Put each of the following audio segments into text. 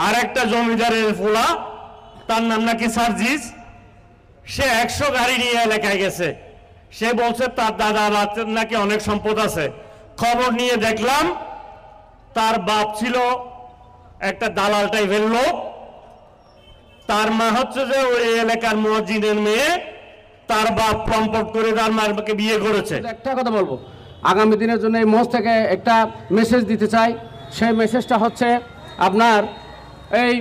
আর একটা জমিদারের ফোলা, তার নাম নাকি সার্জিস, সে 100 গাড়ি নিয়ে এলাকায় গেছে। সে বলছে তার দাদা নাকি অনেক সম্পদ আছে। খবর নিয়ে দেখলাম তার বাপ ছিল একটা দালাল টাইপের লোক, তার মা হচ্ছে যে ওই এলাকার মুয়াজ্জিনের মেয়ে, তার বাপ প্রম্পট করে তার মাকে বিয়ে করেছে। একটা কথা বলবো, আগামী দিনের জন্য এই মঞ্চ থেকে একটা মেসেজ দিতে চাই। সেই মেসেজটা হচ্ছে আপনার এই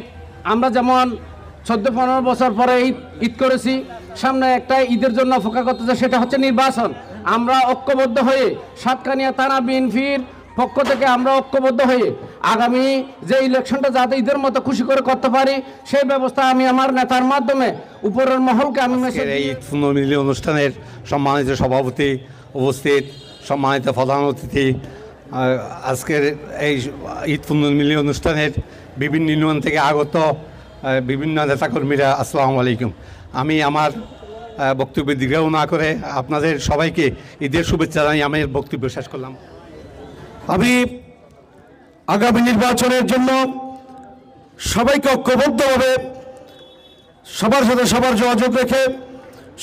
আমরা যেমন 14-15 বছর পরে ঈদ করেছি, সামনে একটা ঈদের জন্য অপেক্ষা করতেছে, সেটা হচ্ছে নির্বাচন। আমরা ঐক্যবদ্ধ হয়ে সাতকানিয়া থানা বিএনপির পক্ষ থেকে আমরা ঐক্যবদ্ধ হয়ে আগামী যে ইলেকশনটা যাতে ঈদের মতো খুশি করে করতে পারি সেই ব্যবস্থা আমি আমার নেতার মাধ্যমে উপরের মহলকে আমি মেসেজ। এই পুনর্মিলনী অনুষ্ঠানের সম্মানিত সভাপতি উপস্থিত, সম্মানিত প্রধান অতিথি, আজকের এই ঈদ পুনর্মিলনী অনুষ্ঠানের বিভিন্ন ইউনিয়ন থেকে আগত বিভিন্ন নেতাকর্মীরা, আসসালামু আলাইকুম। আমি আমার বক্তব্য দীর্ঘ না করে আপনাদের সবাইকে ঈদের শুভেচ্ছা জানিয়ে আমি বক্তব্য শেষ করলাম। আমি আগামী নির্বাচনের জন্য সবাইকে ঐক্যবদ্ধভাবে সবার সাথে সবার যোগাযোগ রেখে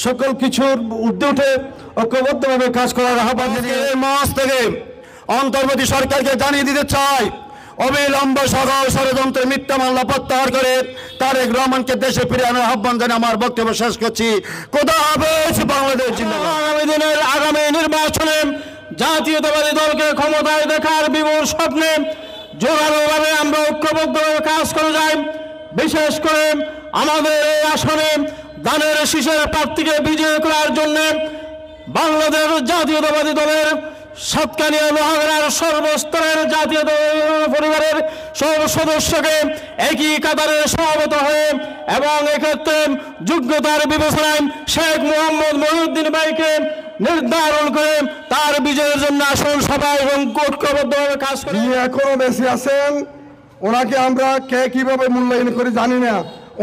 সকল কিছুর ঊর্ধ্বে উঠে ঐক্যবদ্ধভাবে কাজ করার আহ্বান জানিয়ে মাস থেকে অন্তর্বর্তী সরকারকে জানিয়ে দিতে চাই, অবিলম্বে সকল ষড়যন্ত্রের মিথ্যা মামলা প্রত্যাহার করে তারেক রহমানকে দেশে ফিরে আনার আহ্বান জানিয়ে আমার বক্তব্য শেষ করছি। খোদা হাফেজ। বাংলাদেশ জিন্দাবাদ। আগামী নির্বাচনে জাতীয়তাবাদী দলকে ক্ষমতায় দেখার বিপুল স্বপ্নে জোরালোভাবে আমরা ঐক্যবদ্ধভাবে কাজ করে যাই। বিশেষ করে আমাদের এই আসনে ধানের শীষের প্রার্থীকে বিজয়ী করার জন্য বাংলাদেশ জাতীয়তাবাদী দলের সাতকানিয়া মহানগরের সর্বস্তরের জাতীয় পরিবারের সব সদস্যকে একই কাতারে সমবেত হয়ে এবং এক্ষেত্রে যোগ্যতার বিবেচনায় শেখ মোহাম্মদ মহিউদ্দিন ভাইকে নির্ধারণ করে তার বিজয়ের জন্য আসল সভা এবং ঐক্যবদ্ধভাবে কাজ করে। যিনি এখনো বেঁচে আছেন ওনাকে আমরা কে কিভাবে মূল্যায়ন করে জানি না,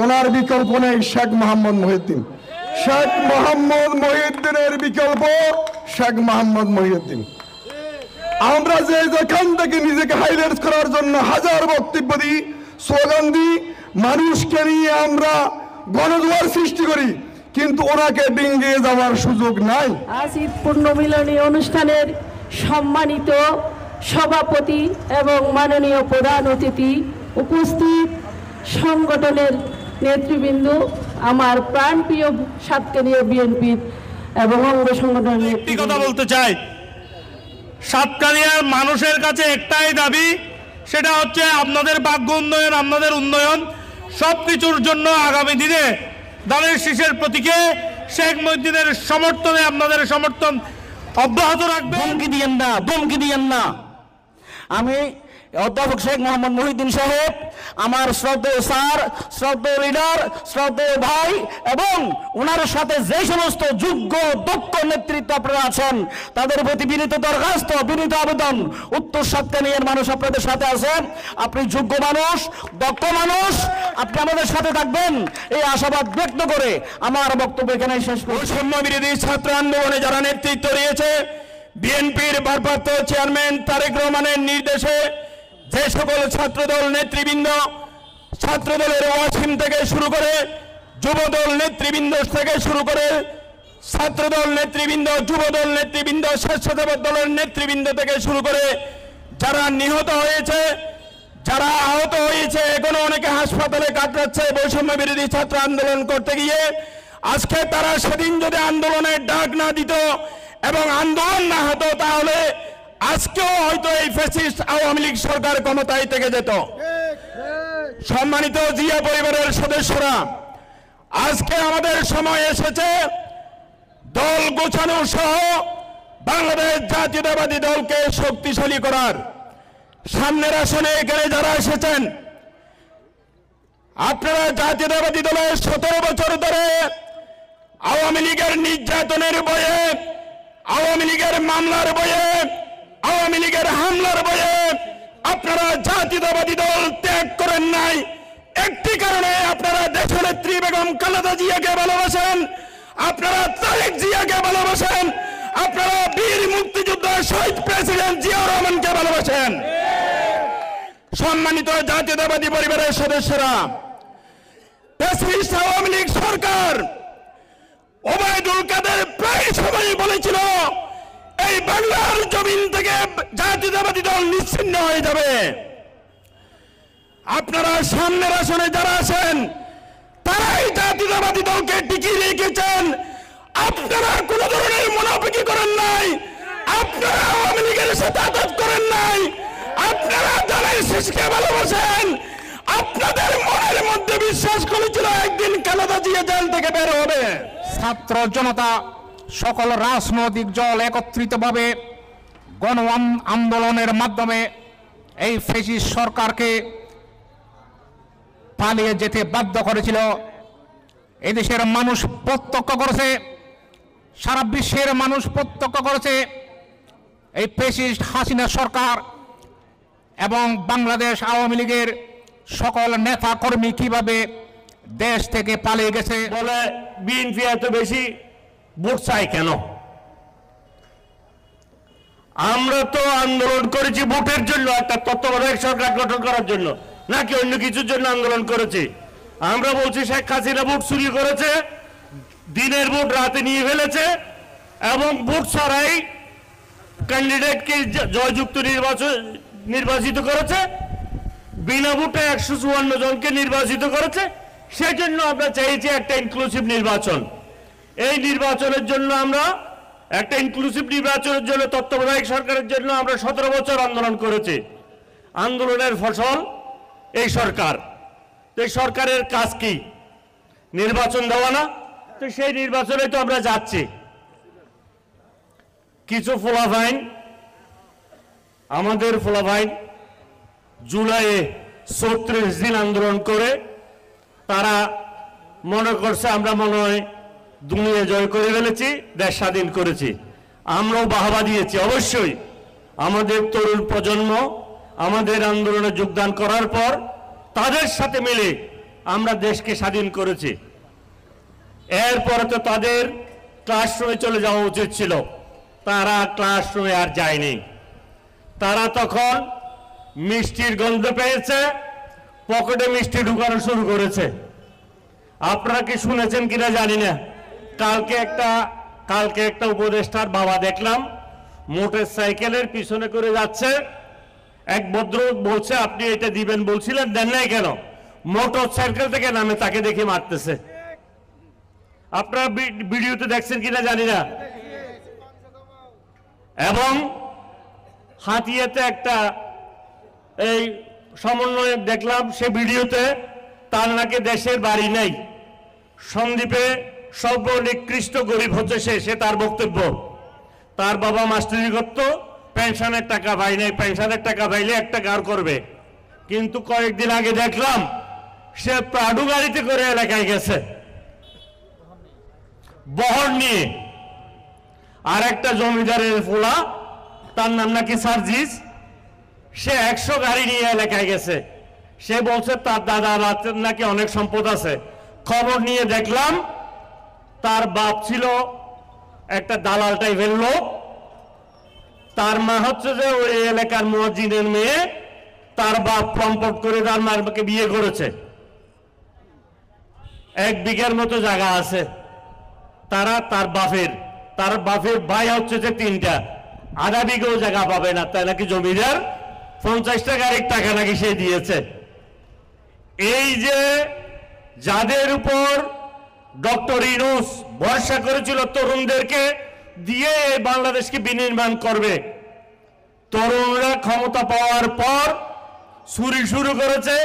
ওনার বিকল্প নেই শেখ মোহাম্মদ মহিউদ্দিন। শেখ মোহাম্মদ মহিউদ্দিনের বিকল্প শেখ মোহাম্মদ মহিউদ্দিন। আমরা যে যেখান থেকে নিজেকে হাইলাইট করার জন্য হাজার বক্তব্য দিই, স্লোগান দিই, মানুষকে নিয়ে আমরা গণজোয়ার সৃষ্টি করি, কিন্তু ওনাকে ডিঙ্গিয়ে যাওয়ার সুযোগ নাই। আজ ঈদ পুনর্মিলনী অনুষ্ঠানের সম্মানিত সভাপতি এবং মাননীয় প্রধান অতিথি, উপস্থিত সংগঠনের নেতৃবৃন্দ, আমার প্রাণপ্রিয় সাতকানিয়া বিএনপির এবং অঙ্গ সংগঠনের একটি কথা বলতে চাই, সাতকানিয়ার মানুষের কাছে একটাই দাবি, সেটা হচ্ছে আপনাদের ভাগ্য উন্নয়ন, আপনাদের উন্নয়ন, সবকিছুর জন্য আগামী দিনে ধানের শীষের প্রতীকে শেখ মহিউদ্দিনের সমর্থনে আপনাদের সমর্থন অব্যাহত রাখবে। ধমকি দিয়েন না। আমি অধ্যাপক শেখ মোহাম্মদ মহিউদ্দিন সাহেব, আমার শ্রদ্ধেয় স্যার, শ্রদ্ধেয় লিডার, শ্রদ্ধেয় ভাই এবং ওনার সাথে যে সমস্ত যোগ্য দক্ষ নেতৃত্ব আপনারা আছেন তাদের প্রতি বিনীত দরখাস্ত, বিনীত আবেদন, উত্তর সাতকানিয়ার মানুষ আপনাদের সাথে আছেন। আপনি যোগ্য মানুষ, দক্ষ মানুষ, আপনি আমাদের সাথে থাকবেন এই আশাবাদ ব্যক্ত করে আমার বক্তব্য এখানে শেষ করছি। বৈষম্য বিরোধী ছাত্র আন্দোলনে যারা নেতৃত্ব দিয়েছে, বিএনপির ভারপ্রাপ্ত চেয়ারম্যান তারেক রহমানের নির্দেশে যে সকল ছাত্রদল নেতৃবৃন্দ, ছাত্রদলের ওয়াসিম থেকে শুরু করে যুবদল নেতৃবৃন্দ থেকে শুরু করে ছাত্রদল নেতৃবৃন্দ, যুবদল নেতৃবৃন্দ, স্বেচ্ছাসেবক দলের নেতৃবৃন্দ থেকে শুরু করে যারা নিহত হয়েছে, যারা আহত হয়েছে, এখনো অনেকে হাসপাতালে কাটাচ্ছে বৈষম্য বিরোধী ছাত্র আন্দোলন করতে গিয়ে, আজকে তারা সেদিন যদি আন্দোলনের ডাক না দিত এবং আন্দোলন না হতো তাহলে আজকেও হয়তো এই ফ্যাসিস্ট আওয়ামী লীগ সরকার ক্ষমতায় থেকে যেত। সম্মানিত জিয়া পরিবারের সদস্যরা, আজকে আমাদের সময় এসেছে দল গোছানো সহ বাংলাদেশ জাতীয়তাবাদী দলকে শক্তিশালী করার। সামনের আসনে এখানে যারা এসেছেন, আপনারা জাতীয়তাবাদী দলের 17 বছর ধরে আওয়ামী লীগের নির্যাতনের বয়ে, আওয়ামী লীগের মামলার বয়ে, আওয়ামী লীগের হামলার বয়ে আপনারা জাতীয়তাবাদী দল ত্যাগ করেন নাই। একটি কারণে আপনারা দেশনেত্রী বেগম খালেদা জিয়াকে ভালোবাসেন, আপনারা তারেক জিয়াকে ভালোবাসেন, আপনারা বীর মুক্তিযোদ্ধা শহীদ প্রেসিডেন্ট জিয়াউর রহমানকে ভালোবাসেন। সম্মানিত জাতীয়তাবাদী পরিবারের সদস্যরা, ফ্যাসিস্ট আওয়ামী লীগ সরকার ওবায়দুল কাদের প্রায় সবাই বলেছিল এই বাংলার জমিন থেকে জাতীয়তাবাদী দল নিশ্চিহ্ন হয়ে যাবে। আপনারা সামনের আসনে যারা আছেন তারাই জাতীয়তাবাদী দলকে টিকিয়ে রেখেছেন। আপনারা কোন ধরনের মুনাফিকি করেন নাই, আপনারা আওয়ামী লীগের সাথে আঘাত করেন নাই, আপনারা দলের শেষকে ভালোবাসেন। আপনাদের মনের মধ্যে বিশ্বাস করেছিল একদিন খালেদা জিয়া জেল থেকে বের হবে। ছাত্র জনতা সকল রাজনৈতিক দল একত্রিতভাবে গণ আন্দোলনের মাধ্যমে এই ফ্যাসিস্ট সরকারকে পালিয়ে যেতে বাধ্য করেছিল। এদেশের মানুষ প্রত্যক্ষ করেছে, সারা বিশ্বের মানুষ প্রত্যক্ষ করেছে এই ফ্যাসিস্ট হাসিনা সরকার এবং বাংলাদেশ আওয়ামী লীগের সকল নেতা কর্মী কিভাবে দেশ থেকে পালিয়ে গেছে। বলে বিএনপি এত বেশি ভোট চাই কেন? আমরা তো আন্দোলন করেছি ভোটের জন্য, একটা তত্ত্বাবধায়ক সরকার গঠন করার জন্য, নাকি অন্য কিছুর জন্য আন্দোলন করেছি? আমরা বলছি শেখ হাসিনা ভোট চুরি করেছে, দিনের ভোট রাতে নিয়ে ফেলেছে এবং ভোট ছাড়াই ক্যান্ডিডেটকে জয়যুক্ত নির্বাচিত করেছে, বিনা ভোটে 154 জনকে নির্বাচিত করেছে। সেই জন্য আমরা চাইছি একটা ইনক্লুসিভ নির্বাচন। এই নির্বাচনের জন্য আমরা একটা ইনক্লুসিভ নির্বাচনের জন্য তত্ত্বাবধায়ক সরকারের জন্য আমরা 17 বছর আন্দোলন করেছি। আন্দোলনের ফসল এই সরকার। তো এই সরকারের কাজ কি? নির্বাচন দেওয়া না? তো সেই নির্বাচনে তো আমরা যাচ্ছি। কিছু ফলাফাইন, আমাদের ফলাফাইন জুলাইয়ে 36 দিন আন্দোলন করে তারা মনে করছে আমরা মনে হয় দুনিয়া জয় করে ফেলেছি, দেশ স্বাধীন করেছি। আমরাও বাহবা দিয়েছি। অবশ্যই আমাদের তরুণ প্রজন্ম আমাদের আন্দোলনে যোগদান করার পর তাদের সাথে মিলে আমরা দেশকে স্বাধীন করেছি। এরপরে তো তাদের ক্লাসরুমে চলে যাওয়া উচিত ছিল, তারা ক্লাসরুমে আর যায়নি। তারা তখন মিষ্টির গন্ধ পেয়েছে, পকেটে মিষ্টি ঢুকানো শুরু করেছে। আপনারা কি শুনেছেন কিনা জানি না, কালকে একটা উপদেষ্টার বাবা দেখলাম মোটর সাইকেলের পিছনে করে যাচ্ছে। এক ভদ্রলোক বলছে আপনি এটা দিবেন বলছিলেন, দেন নাই কেন? মোটর সাইকেল থেকে নামে তাকে দেখে মারতেছে। আপনারা ভিডিওতে দেখছেন কিনা জানি না। এবং হাতিয়াতে একটা এই সমন্বয়ক দেখলাম, সে ভিডিওতে তার নাকি দেশের বাড়ি নেই, সন্দ্বীপে সর্বনিকৃষ্ট গরিব হচ্ছে সে তার বক্তব্য। তার বাবা মাস্টারি করত, পেনশনের টাকা পাই নাই, পেনশনের টাকা পাইলে একটা গার করবে। কিন্তু কয়েকদিন আগে দেখলাম সে প্রাডু গাড়িতে করে এলাকায় গেছে বহর নিয়ে। আর একটা জমিদারের ফোলা, তার নাম নাকি সার্জিস, সে 100 গাড়ি নিয়ে এলাকায় গেছে। সে বলছে তার দাদা বাচ্চার নাকি অনেক সম্পদ আছে। খবর নিয়ে দেখলাম তার বাপ ছিল একটা দালাল টাইপের লোক, তার মা হচ্ছে যে ওই এলাকার মুয়াজ্জিনের মেয়ে, তার বাপ প্রম্পট করে তার মাকে বিয়ে করেছে। 1 বিঘার মতো জায়গা আছে তার বাপের ভাই হচ্ছে যে 3টা, আধা বিঘাও জায়গা পাবে না। তাই নাকি জমিদার 50 গাড়ির টাকা নাকি সে দিয়েছে। এই যে যাদের উপর ডক্টর ইউনূস ভরসা করেছিল তরুণদেরকে দিয়ে এই বাংলাদেশকে বিনির্মাণ করবে, তরুণরা ক্ষমতা পাওয়ার পর চুরি শুরু করেছে।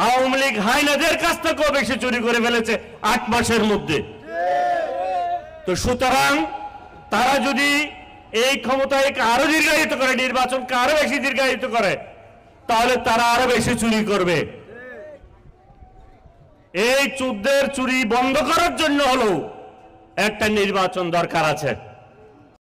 আওয়ামী লীগ হাইনাদের কাছ থেকেও বেশি চুরি করে ফেলেছে 8 মাসের মধ্যে। তো সুতরাং তারা যদি এই ক্ষমতায় আরো দীর্ঘায়িত করে, নির্বাচনকে আরো বেশি দীর্ঘায়িত করে, তাহলে তারা আরো বেশি চুরি করবে। এই চুরদের চুরি বন্ধ করার জন্য হলো একটা নির্বাচন দরকার আছে।